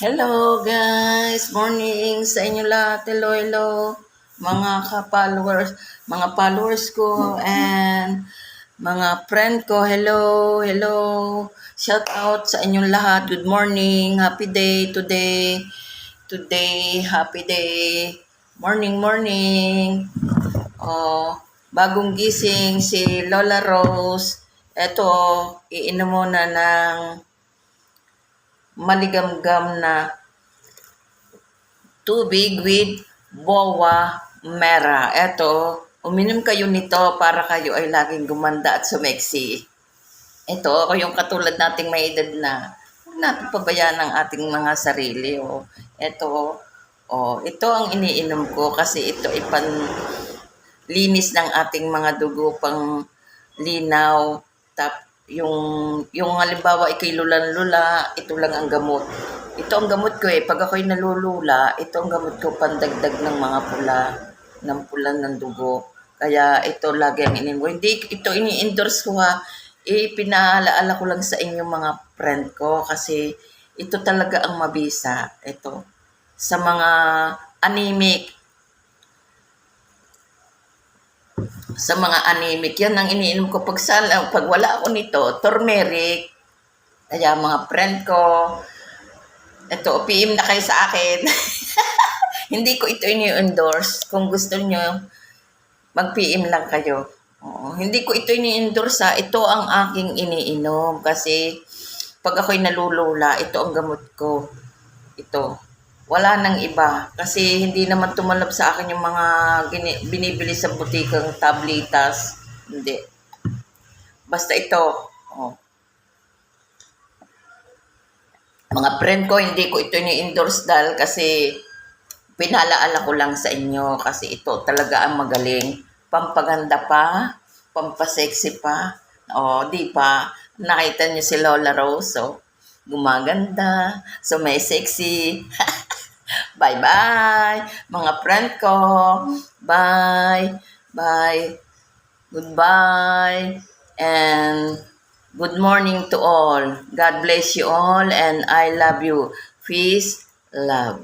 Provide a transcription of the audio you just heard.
Hello guys, morning sa inyo lahat. Hello, hello mga ka-followers, mga followers ko and mga friend ko. Hello, hello. Shout out sa inyong lahat. Good morning. Happy day today. Today, happy day. Morning, morning. Oh, bagong gising si Lola Rose. Eto, iinom muna ng maligamgam na tubig with bowa mera. Eto, uminom kayo nito para kayo ay laging gumanda at sumeksi. Ito, ako yung katulad nating may edad na huwag natin pabayaan ang ating mga sarili. Ito ang iniinom ko kasi ito ay panlinis ng ating mga dugo, pang linaw. Yung halimbawa ikay lulan-lula, ito lang ang gamot. Ito ang gamot ko eh. Pag ako'y nalulula, ito ang gamot ko pandagdag ng mga pula ng dugo. Kaya ito lagi ang ininom ko. Hindi ito ini-endorse ko ha. Pinaalaala ko lang sa inyo mga friend ko kasi ito talaga ang mabisa. Ito. Sa mga anemic, yan ang iniinom ko pag wala ako nito, turmeric. Kaya mga friend ko, ito, PM na kayo sa akin. Hindi ko ito ini-endorse. Kung gusto nyo, mag-PM lang kayo. Hindi ko ito ini-endorse ha. Ito ang aking iniinom kasi pag ako'y nalulula, ito ang gamot ko. Ito. Wala nang iba. Kasi hindi naman tumalab sa akin yung mga binibili sa butikang tablitas. Hindi. Basta ito. Oh. Mga friend ko, hindi ko ito ini-endorse dahil kasi pinalaala ko lang sa inyo kasi ito talaga ang magaling. Pampaganda pa, pampasexy pa. Di pa? Nakita niyo si Lola Rose, gumaganda, so may sexy. Bye-bye, mga friend ko. Bye. Bye. Goodbye. And good morning to all. God bless you all and I love you. Peace, love.